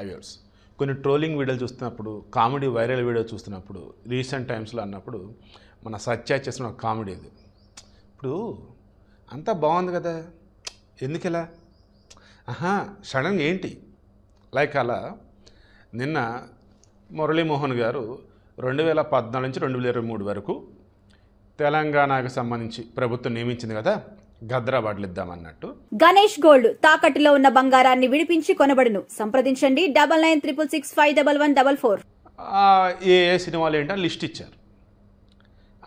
Viewers, కొన్ని trolling వీడియోలు చూస్తున్నప్పుడు, కామెడీ వైరల్ వీడియో చూస్తున్నప్పుడు, రీసెంట్ టైమ్స్లో అన్నప్పుడు మన సత్య చేసిన ఒక కామెడీ ఇది. ఇప్పుడు అంతా బాగుంది కదా, ఎందుకు ఇలా సడన్గా ఏంటి లైక్ అలా. నిన్న మురళీమోహన్ గారు 2014 నుంచి 2023 వరకు తెలంగాణకు సంబంధించి ప్రభుత్వం నియమించింది కదా, గద్ర అవార్డులు ఇద్దామన్నట్టు. గణేష్ గోల్డ్ తాకట్టులో ఉన్న బంగారాన్ని విడిపించి కొనబడును. సంప్రదించండి 9966651144. ఏ సినిమాలు ఏంటో లిస్ట్ ఇచ్చారు,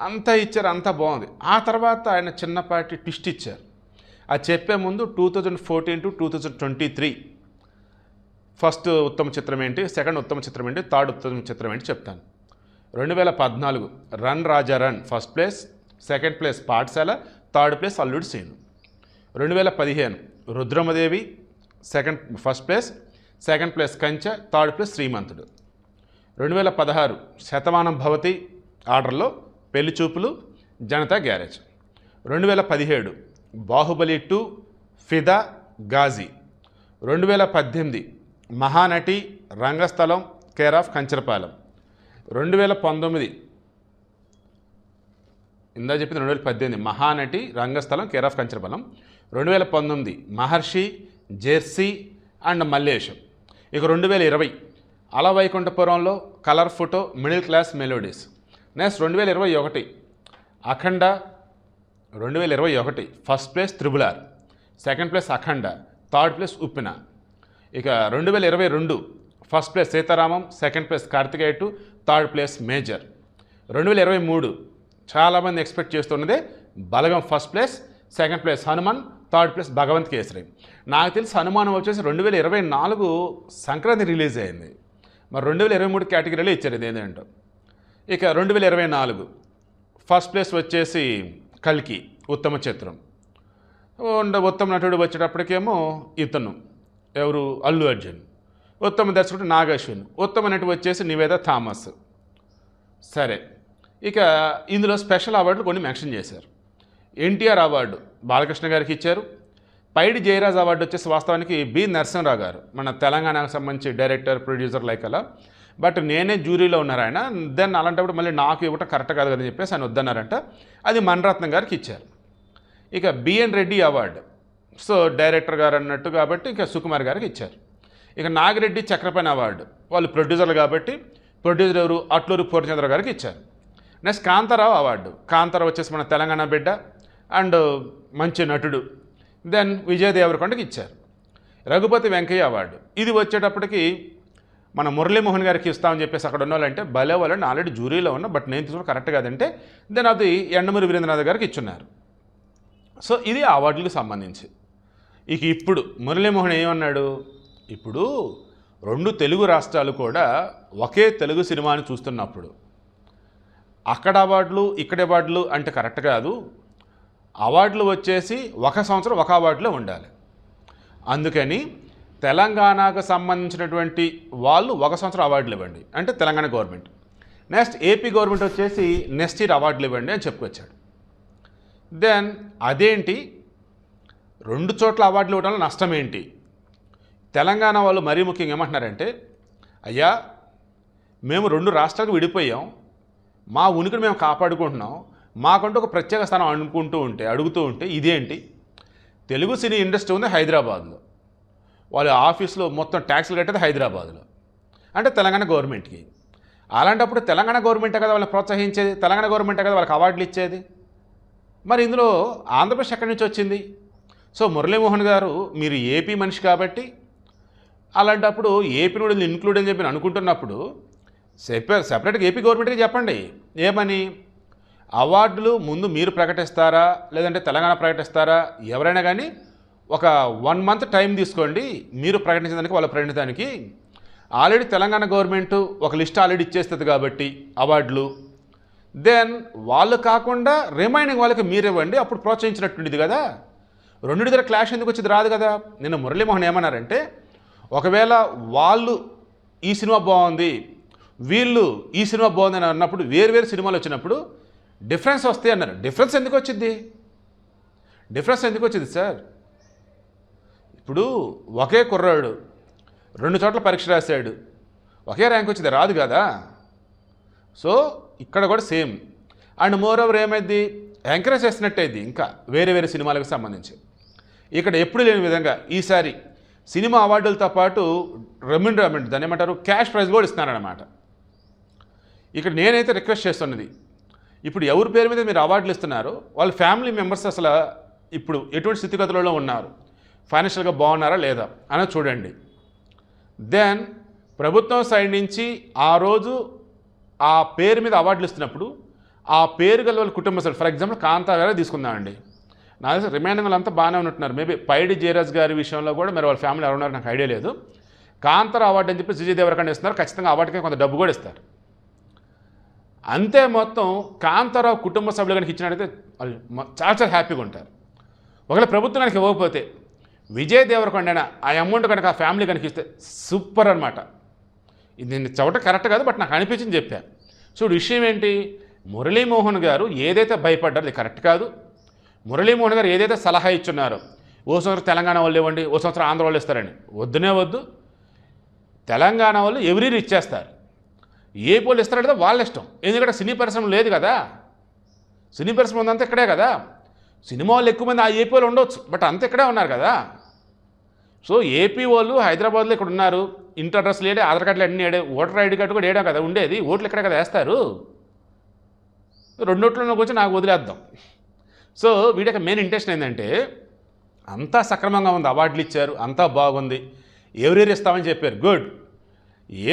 అంతా ఇచ్చారు, అంతా బాగుంది. ఆ తర్వాత ఆయన చిన్నపాటి ట్విస్ట్ ఇచ్చారు. అది చెప్పే ముందు 2014 to 2023 ఫస్ట్ ఉత్తమ చిత్రం ఏంటి, సెకండ్ ఉత్తమ చిత్రం ఏంటి, థర్డ్ ఉత్తమ చిత్రం ఏంటి చెప్తాను. 2014 Run Raja Run first place, second place Pathashala, third place Alludu Seenu. 2015 Rudramadevi first place, second place Kanche, third place Srimanthudu. 2016 Shatamanam Bhavati ఆర్డర్లో పెళ్లి చూపులు, Janata garage. 2017 Baahubali 2 Fidaa Ghazi. 2018 Mahanati Rangasthalam care of Kancharapalem. 2019 ఇందా చెప్పింది 2018 Mahanati Rangasthalam care of Kancharapalem. 2019 Maharshi, Jersey and Mallesham. ఇక 2020 Ala Vaikunthapurramuloo Colour Photo Middle Class Melodies. Next 2021 Akhanda. 2021 first place triple R, second place Akhanda, third place Uppena. ఇక 2022 first place Sitaramam, second place Karthikeya 2, third place Major. 2023 చాలామంది expect చేస్తున్నదే Balagam first place, second place Hanuman, third place Bhagavanth kesari. నాకు తెలిసి హనుమాన్ వచ్చేసి 2024 Sankranti release అయింది. మరి 2023 కేటగిరీలో ఇచ్చారు ఇది ఏంటంటే. ఇక 2024 ఫస్ట్ ప్లేస్ వచ్చేసి కల్కి ఉత్తమ చిత్రం. ఉత్తమ నటుడు వచ్చేటప్పటికేమో ఇతను ఎవరు, అల్లు అర్జున్. ఉత్తమ దర్శకుడు నాగశ్విన్. ఉత్తమ నటి వచ్చేసి నివేద థామస్. సరే, ఇక ఇందులో స్పెషల్ అవార్డులు కొన్ని మెన్షన్ చేశారు. ఎన్టీఆర్ అవార్డు బాలకృష్ణ గారికి ఇచ్చారు. పైడి జయరాజ్ అవార్డు వచ్చేసి వాస్తవానికి బి నరసింహరావు గారు, మన తెలంగాణకు సంబంధించి డైరెక్టర్, ప్రొడ్యూసర్ లైక్ అలా. బట్ నేనే జ్యూరీలో ఉన్నారు ఆయన. దెన్ అలాంటప్పుడు మళ్ళీ నాకు ఇవ్వటం కరెక్ట్ కాదు కదని చెప్పేసి ఆయన వద్దన్నారంట. అది మణరత్నం గారికి ఇచ్చారు. ఇక BN Reddy award, so director గారు అన్నట్టు కాబట్టి ఇక సుకుమార్ గారికి ఇచ్చారు. ఇక నాగిరెడ్డి చక్రపాణి అవార్డు, వాళ్ళు ప్రొడ్యూసర్లు కాబట్టి ప్రొడ్యూసర్ ఎవరు, అట్లూరి పూర్ణచంద్ర గారికి ఇచ్చారు. నెక్స్ట్ కాంతారావు అవార్డు, కాంతారావు వచ్చేసి మన తెలంగాణ బిడ్డ అండ్ మంచి నటుడు. దెన్ విజయ్ దేవరకొండకి ఇచ్చారు. రఘుపతి వెంకయ్య అవార్డు, ఇది వచ్చేటప్పటికి మన మురళీమోహన్ గారికి ఇస్తామని చెప్పేసి అక్కడ ఉన్న వాళ్ళంటే భలే వాళ్ళని ఆల్రెడీ జ్యూరీలో ఉన్నా, బట్ నేను తీసుకుని కరెక్ట్ కాదంటే దెన్ అది యండమూరి వీరేంద్రనాథ్ గారికి ఇచ్చున్నారు. సో ఇది ఆ అవార్డులకు సంబంధించి. ఇక ఇప్పుడు మురళీమోహన్ ఏమన్నాడు, ఇప్పుడు 2 తెలుగు రాష్ట్రాలు కూడా ఒకే తెలుగు సినిమాని చూస్తున్నప్పుడు అక్కడ అవార్డులు ఇక్కడ అవార్డులు అంటే కరెక్ట్ కాదు. అవార్డులు వచ్చేసి ఒక సంవత్సరం ఒక అవార్డులో ఉండాలి. అందుకని తెలంగాణకు సంబంధించినటువంటి వాళ్ళు ఒక సంవత్సరం అవార్డులు ఇవ్వండి అంటే Telangana government. Next AP government వచ్చేసి నెక్స్ట్ ఇయర్ అవార్డులు ఇవ్వండి అని చెప్పుకొచ్చాడు. దెన్ అదేంటి 2 చోట్ల అవార్డులు ఇవ్వడం వల్ల నష్టం ఏంటి? తెలంగాణ వాళ్ళు మరీ ముఖ్యంగా ఏమంటున్నారంటే, అయ్యా మేము 2 రాష్ట్రాలకు విడిపోయాం, మా ఉనికిని మేము కాపాడుకుంటున్నాం, మాకంటూ ఒక ప్రత్యేక స్థానం అడుగుతూ ఉంటే ఇదేంటి? తెలుగు సినీ ఇండస్ట్రీ ఉంది హైదరాబాద్లో, వాళ్ళ ఆఫీస్లో మొత్తం ట్యాక్స్లు కట్టేది హైదరాబాద్లో, అంటే తెలంగాణ గవర్నమెంట్కి. అలాంటప్పుడు తెలంగాణ గవర్నమెంటే కదా వాళ్ళని ప్రోత్సహించేది, తెలంగాణ గవర్నమెంటే కదా వాళ్ళకి అవార్డులు ఇచ్చేది. మరి ఇందులో ఆంధ్రప్రదేశ్ ఎక్కడి నుంచి వచ్చింది? సో మురళీమోహన్ గారు మీరు ఏపీ మనిషి కాబట్టి అలాంటప్పుడు ఏపీ నుండి ఇన్క్లూడ్ అని చెప్పి అనుకుంటున్నప్పుడు సెపరేట్గా ఏపీ గవర్నమెంట్కి చెప్పండి. ఏమని అవార్డులు ముందు మీరు ప్రకటిస్తారా లేదంటే తెలంగాణ ప్రకటిస్తారా, ఎవరైనా కానీ ఒక 1 month టైం తీసుకోండి మీరు ప్రకటించడానికి వాళ్ళు ప్రకటించడానికి. ఆల్రెడీ తెలంగాణ గవర్నమెంట్ ఒక లిస్ట్ ఆల్రెడీ ఇచ్చేస్తుంది కాబట్టి అవార్డులు. దెన్ వాళ్ళు కాకుండా రిమైనింగ్ వాళ్ళకి మీరు ఇవ్వండి, అప్పుడు ప్రోత్సహించినట్టుండిది కదా. 2 దగ్గర క్లాష్ ఎందుకు వచ్చేది రాదు కదా. నిన్న మురళీమోహన్ ఏమన్నారంటే, ఒకవేళ వాళ్ళు ఈ సినిమా బాగుంది వీళ్ళు ఈ సినిమా బాగుంది అని అన్నప్పుడు వేరు సినిమాలు వచ్చినప్పుడు డిఫరెన్స్ వస్తాయి అన్నారు. డిఫరెన్స్ ఎందుకు వచ్చింది సార్? ఇప్పుడు ఒకే కుర్రాడు 2 చోట్ల పరీక్ష రాశాడు, ఒకే ర్యాంక్ వచ్చింది, రాదు కదా. సో ఇక్కడ కూడా సేమ్. అండ్ మోర్ ఓవర్ ఏమైంది, ఎంకరేజ్ చేసినట్టయింది ఇంకా వేరే వేరే సినిమాలకు సంబంధించి. ఇక్కడ ఎప్పుడు లేని విధంగా ఈసారి సినిమా అవార్డులతో పాటు రెమ్యూనరేట్ దాన్ని ఏమంటారు, క్యాష్ ప్రైజ్ కూడా ఇస్తున్నారన్నమాట. ఇక్కడ నేనైతే రిక్వెస్ట్ చేస్తున్నది, ఇప్పుడు ఎవరి పేరు మీద మీరు అవార్డులు ఇస్తున్నారో వాళ్ళ ఫ్యామిలీ మెంబర్స్ అసలు ఇప్పుడు ఎటువంటి స్థితిగతులలో ఉన్నారు, ఫైనాన్షియల్గా బాగున్నారా లేదా అని చూడండి. దెన్ ప్రభుత్వం సైడ్ నుంచి ఆ రోజు ఆ పేరు మీద అవార్డులు ఇస్తున్నప్పుడు ఆ పేరు గల వాళ్ళ కుటుంబ సభ్యులు, ఫర్ ఎగ్జాంపుల్ కాంతా గారే తీసుకుందామండి, నా తెలిసి రిమైనింగ్ వాళ్ళంతా బాగానే ఉంటున్నారు. మేబీ పైడి జయరాజ్ గారి విషయంలో కూడా మరి వాళ్ళ ఫ్యామిలీ ఎవరున్నారు నాకు ఐడియా లేదు. కాంతార అవార్డు అని చెప్పి విజయ్ దేవరకొండ ఇస్తున్నారు, ఖచ్చితంగా అవార్డుకి కొంత డబ్బు కూడా ఇస్తారు. అంతే మొత్తం కాంతారావు కుటుంబ సభ్యులు కనుక ఇచ్చినట్టయితే వాళ్ళు చాలా చాలా హ్యాపీగా ఉంటారు. ఒకవేళ ప్రభుత్వం కనుక ఇవ్వకపోతే విజయ్ దేవరకొండ ఆ అమౌంట్ కనుక ఆ ఫ్యామిలీ కనుక ఇస్తే సూపర్ అనమాట. ఇది నేను చవట కరెక్ట్ కాదు, బట్ నాకు అనిపించింది చెప్పా. సో విషయం ఏంటి, మురళీమోహన్ గారు ఏదైతే భయపడ్డారో అది కరెక్ట్ కాదు. మురళీమోహన్ గారు ఏదైతే సలహా ఇచ్చున్నారో, ఓ సంవత్సరం తెలంగాణ వాళ్ళు ఇవ్వండి, ఓ సంవత్సరం ఆంధ్ర వాళ్ళు ఇస్తారండి, వద్దునే వద్దు. తెలంగాణ వాళ్ళు ఎవరీ ఇచ్చేస్తారు, ఏ పోలు ఇస్తారంటే వాళ్ళ ఇష్టం. ఎందుకంటే సినీ పరిశ్రమ లేదు కదా, సినీ పరిశ్రమ ఉందంతా ఇక్కడే కదా. సినిమా వాళ్ళు ఎక్కువ మంది ఆ ఏపీ వాళ్ళు ఉండొచ్చు, బట్ అంత ఇక్కడే ఉన్నారు కదా. సో ఏపీ వాళ్ళు హైదరాబాద్లో ఇక్కడ ఉన్నారు, ఇంటర్ అడ్రస్లు ఏడే, ఆధార్ కార్డులు అన్నీ ఏడే, ఓటర్ ఐడి కార్డు కూడా ఏడా కదా ఉండేది, ఓట్లు ఇక్కడే కదా వేస్తారు. రెండోట్లలో వచ్చి నాకు వదిలేద్దాం. సో వీడికి మెయిన్ ఇంటెన్షన్ ఏంటంటే అంతా సక్రమంగా ఉంది, అవార్డులు ఇచ్చారు, అంతా బాగుంది, ఎవరెవరు ఇస్తామని చెప్పారు, గుడ్.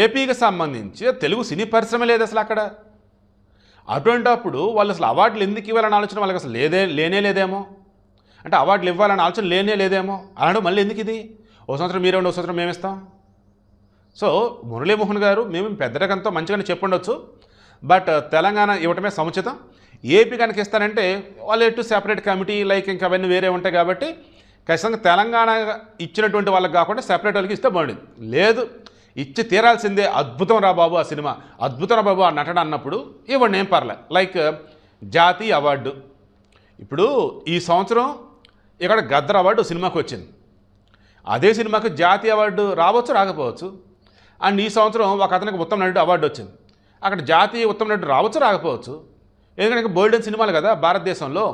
ఏపీకి సంబంధించి తెలుగు సినీ పరిశ్రమ లేదు అసలు అక్కడ. అటువంటప్పుడు వాళ్ళు అసలు అవార్డులు ఎందుకు ఇవ్వాలని ఆలోచన వాళ్ళకి అసలు లేనే లేదేమో, అంటే అవార్డులు ఇవ్వాలని ఆలోచన లేనే లేదేమో. అలాంటి మళ్ళీ ఎందుకు ఇది, ఓ సంవత్సరం మీరు ఓ సంవత్సరం మేము ఇస్తాం. సో మురళీమోహన్ గారు మేము పెద్ద రకంతో మంచిగానే చెప్పుండొచ్చు, బట్ తెలంగాణ ఇవ్వటమే సముచితం. ఏపీ కనుక ఇస్తారంటే వాళ్ళు ఎటు సెపరేట్ కమిటీ లైక్ ఇంకా అవన్నీ వేరే ఉంటాయి కాబట్టి ఖచ్చితంగా తెలంగాణ ఇచ్చినటువంటి వాళ్ళకి కాకుండా సెపరేట్ వాళ్ళకి ఇస్తే బాగుండేది. లేదు, ఇచ్చి తీరాల్సిందే, అద్భుతం రా బాబు ఆ సినిమా, అద్భుతం రా బాబు ఆ నటన అన్నప్పుడు ఇవ్వండి, ఏం పర్లే. లైక్ జాతీయ అవార్డు, ఇప్పుడు ఈ సంవత్సరం ఇక్కడ గద్దర్ అవార్డు సినిమాకి వచ్చింది, అదే సినిమాకి జాతీయ అవార్డు రావచ్చు రాకపోవచ్చు. అండ్ ఈ సంవత్సరం ఒక అతనికి ఉత్తమ నటుడు అవార్డు వచ్చింది, అక్కడ జాతీయ ఉత్తమ నటుడు రావచ్చు రాకపోవచ్చు, ఎందుకంటే బోల్డెన్ సినిమాలు కదా భారతదేశంలో.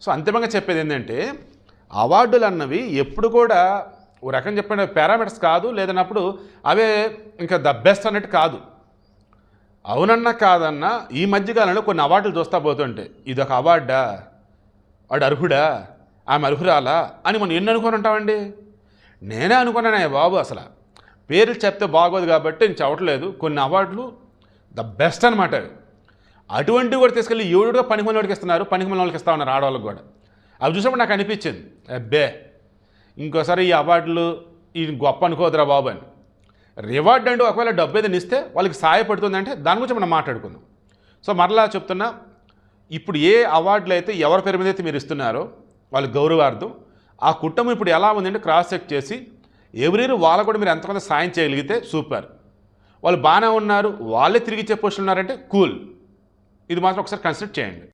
సో అంతిమంగా చెప్పేది ఏంటంటే అవార్డులు అన్నవి ఎప్పుడు కూడా ఓ రకం చెప్పిన పారామీటర్స్ కాదు, లేదన్నప్పుడు అవే ఇంకా ద బెస్ట్ అన్నట్టు కాదు. అవునన్నా కాదన్నా ఈ మధ్యకాలంలో కొన్ని అవార్డులు చూస్తూ పోతుంటే ఇదొక అవార్డా, వాడు అర్హుడా, ఆమె అర్హురాలా అని మనం ఎన్ని అనుకుని ఉంటామండి. నేనే అనుకున్నానే బాబు, అసలు పేర్లు చెప్తే బాగోదు కాబట్టి నేను చెప్పట్లేదు. కొన్ని అవార్డులు ద బెస్ట్ అనమాట అవి. అటువంటివి కూడా తీసుకెళ్ళి ఎవడుగా పనికిమని వాళ్ళకి ఇస్తున్నారు, పనికిమని వాళ్ళకి ఇస్తా ఉన్నారు ఆడవాళ్ళకి కూడా. అవి చూసినప్పుడు నాకు అనిపించింది, అబ్బే ఇంకోసారి ఈ అవార్డులు ఈ గొప్ప అనుకోదురా బాబు అని. రివార్డ్ అంటూ ఒకవేళ డబ్బు ఏదైనా ఇస్తే వాళ్ళకి సహాయపడుతుందంటే దాని గురించి మనం మాట్లాడుకుందాం. సో మరలా చెప్తున్నా, ఇప్పుడు ఏ అవార్డులు అయితే ఎవరి పేరు మీద అయితే మీరు ఇస్తున్నారో వాళ్ళ గౌరవార్థం ఆ కుటుంబం ఇప్పుడు ఎలా ఉందంటే క్రాస్ చెక్ చేసి ఎవరి వాళ్ళకు కూడా మీరు ఎంతమంది సాయం చేయగలిగితే సూపర్. వాళ్ళు బాగానే ఉన్నారు, వాళ్ళే తిరిగి ఇచ్చే పొజిషన్ ఉన్నారంటే కూల్. ఇది మాత్రం ఒకసారి కన్సిడర్ చేయండి.